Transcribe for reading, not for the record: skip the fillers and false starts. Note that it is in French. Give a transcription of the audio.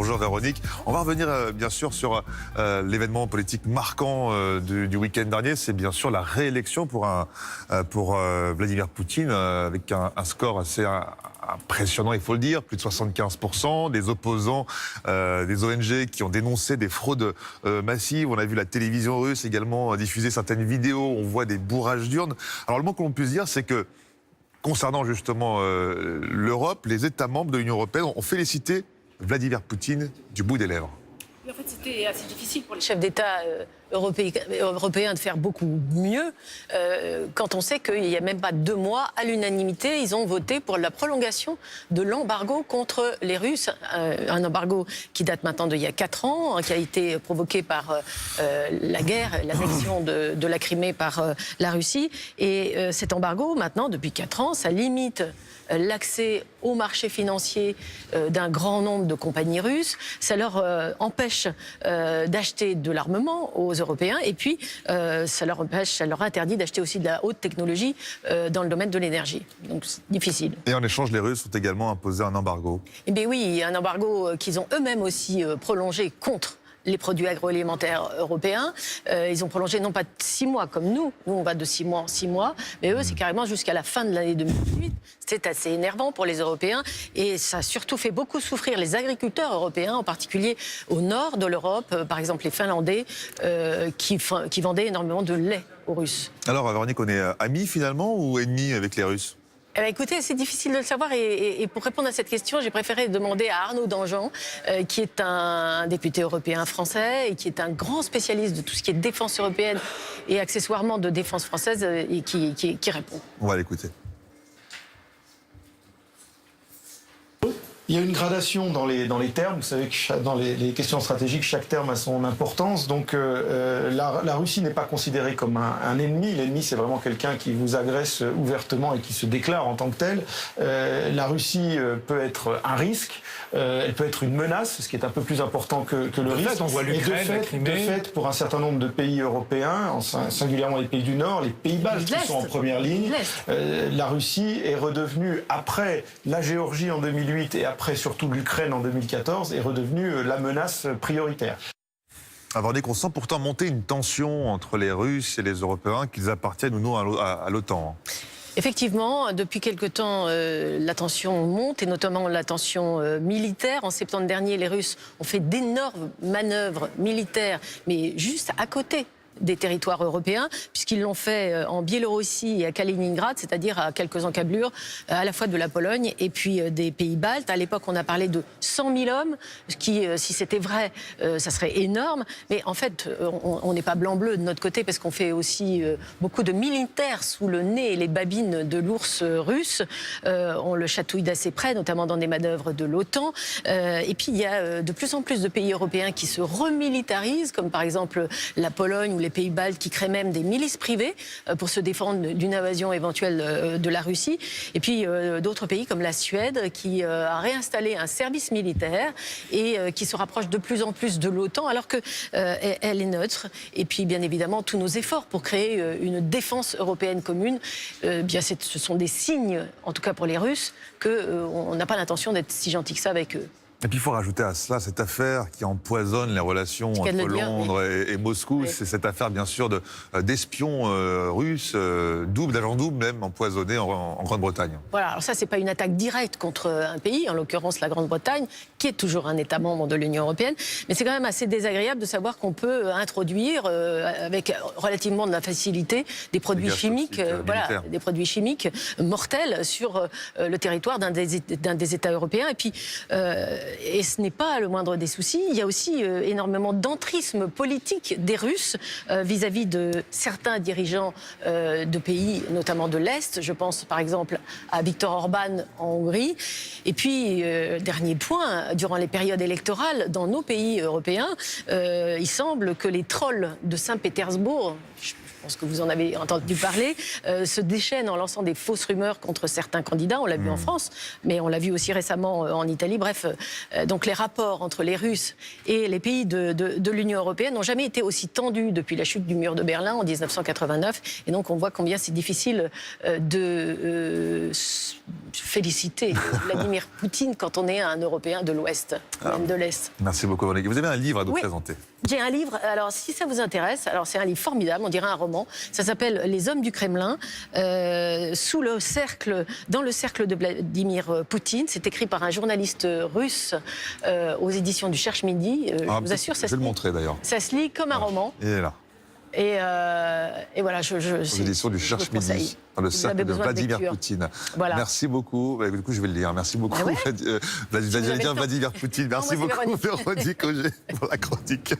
Bonjour Véronique. On va revenir bien sûr sur l'événement politique marquant du week-end dernier. C'est bien sûr la réélection pour Vladimir Poutine avec un score assez impressionnant, il faut le dire, plus de 75%, des opposants, des ONG qui ont dénoncé des fraudes massives. On a vu la télévision russe également diffuser certaines vidéos, on voit des bourrages d'urnes. Alors le mot que l'on puisse dire, c'est que concernant justement l'Europe, les États membres de l'Union européenne ont félicité Vladimir Poutine du bout des lèvres. En fait, c'était assez difficile pour les chefs d'État européens de faire beaucoup mieux quand on sait qu'il n'y a même pas 2 mois, à l'unanimité, ils ont voté pour la prolongation de l'embargo contre les Russes. Un embargo qui date maintenant d'il y a 4 ans, qui a été provoqué par la guerre, l'annexion de la Crimée par la Russie. Et cet embargo, maintenant, depuis 4 ans, ça limite l'accès au marché financier d'un grand nombre de compagnies russes. Ça leur empêche d'acheter de l'armement aux Européens et puis ça leur interdit d'acheter aussi de la haute technologie dans le domaine de l'énergie. Donc c'est difficile. Et en échange, les Russes ont également imposé un embargo. Eh bien oui, un embargo qu'ils ont eux-mêmes aussi prolongé contre les produits agroalimentaires européens. Ils ont prolongé non pas de 6 mois comme nous on va de 6 mois en 6 mois, mais eux c'est carrément jusqu'à la fin de l'année 2018. C'est assez énervant pour les Européens et ça a surtout fait beaucoup souffrir les agriculteurs européens, en particulier au nord de l'Europe, par exemple les Finlandais qui vendaient énormément de lait aux Russes. Alors Véronique, on est amis finalement ou ennemis avec les Russes ? Eh bien, écoutez, c'est difficile de le savoir et pour répondre à cette question, j'ai préféré demander à Arnaud Danjean, qui est un député européen français et qui est un grand spécialiste de tout ce qui est défense européenne et accessoirement de défense française et qui répond. On va l'écouter. Il y a une gradation dans les termes. Vous savez que dans les questions stratégiques, chaque terme a son importance. Donc la Russie n'est pas considérée comme un ennemi. L'ennemi, c'est vraiment quelqu'un qui vous agresse ouvertement et qui se déclare en tant que tel. La Russie peut être un risque. Elle peut être une menace, ce qui est un peu plus important que le risque. Fait, on voit l'Ukraine, la Crimée. De fait, pour un certain nombre de pays européens, singulièrement les pays du Nord, les pays baltes qui sont en première ligne, la Russie est redevenue, après la Géorgie en 2008 et après surtout l'Ukraine en 2014, est redevenue la menace prioritaire. Véronique, on sent pourtant monter une tension entre les Russes et les Européens, qu'ils appartiennent ou non à l'OTAN. Effectivement, depuis quelque temps, la tension monte, et notamment la tension militaire. En septembre dernier, les Russes ont fait d'énormes manœuvres militaires, mais juste à côté des territoires européens, puisqu'ils l'ont fait en Biélorussie et à Kaliningrad, c'est-à-dire à quelques encablures à la fois de la Pologne et puis des pays baltes. À l'époque, on a parlé de 100 000 hommes, ce qui, si c'était vrai, ça serait énorme. Mais en fait, on n'est pas blanc-bleu de notre côté, parce qu'on fait aussi beaucoup de militaires sous le nez et les babines de l'ours russe. On le chatouille d'assez près, notamment dans des manœuvres de l'OTAN. Et puis, il y a de plus en plus de pays européens qui se remilitarisent, comme par exemple la Pologne ou les pays baltes, qui créent même des milices privées pour se défendre d'une invasion éventuelle de la Russie. Et puis d'autres pays comme la Suède, qui a réinstallé un service militaire et qui se rapproche de plus en plus de l'OTAN, alors qu'elle est neutre. Et puis bien évidemment, tous nos efforts pour créer une défense européenne commune, ce sont des signes, en tout cas pour les Russes, qu'on n'a pas l'intention d'être si gentil que ça avec eux. Et puis il faut rajouter à cela cette affaire qui empoisonne les relations entre Londres et Moscou. Oui. C'est cette affaire bien sûr d'espions russes, d'agents doubles même, empoisonnés en Grande-Bretagne. Voilà, alors ça c'est pas une attaque directe contre un pays, en l'occurrence la Grande-Bretagne, qui est toujours un État membre de l'Union européenne, mais c'est quand même assez désagréable de savoir qu'on peut introduire avec relativement de la facilité des produits chimiques, des produits chimiques mortels sur le territoire d'un des États européens. Et puis et ce n'est pas le moindre des soucis. Il y a aussi énormément d'entrisme politique des Russes vis-à-vis de certains dirigeants de pays, notamment de l'Est. Je pense par exemple à Viktor Orban en Hongrie. Et puis, dernier point, durant les périodes électorales dans nos pays européens, il semble que les trolls de Saint-Pétersbourg, pense que vous en avez entendu parler, se déchaîne en lançant des fausses rumeurs contre certains candidats. On l'a vu en France, mais on l'a vu aussi récemment en Italie. Bref, donc les rapports entre les Russes et les pays de l'Union européenne n'ont jamais été aussi tendus depuis la chute du mur de Berlin en 1989. Et donc on voit combien c'est difficile de féliciter Vladimir Poutine quand on est un Européen de l'Ouest, même de l'Est. Merci beaucoup, Véronique. Vous avez un livre à nous présenter. J'ai un livre, alors si ça vous intéresse, alors c'est un livre formidable, on dirait un roman. Ça s'appelle Les Hommes du Kremlin, dans le cercle de Vladimir Poutine. C'est écrit par un journaliste russe aux éditions du Cherche Midi. Je vous assure, ça je vais le montrer d'ailleurs. Ça se lit comme un roman. Il est là. Et voilà, aux éditions du Cherche Midi, dans le cercle de Vladimir Poutine. Voilà. Merci beaucoup. Bah, du coup, je vais le lire. Merci beaucoup, Vladimir Poutine. Merci beaucoup, Véronique Auger, pour la chronique.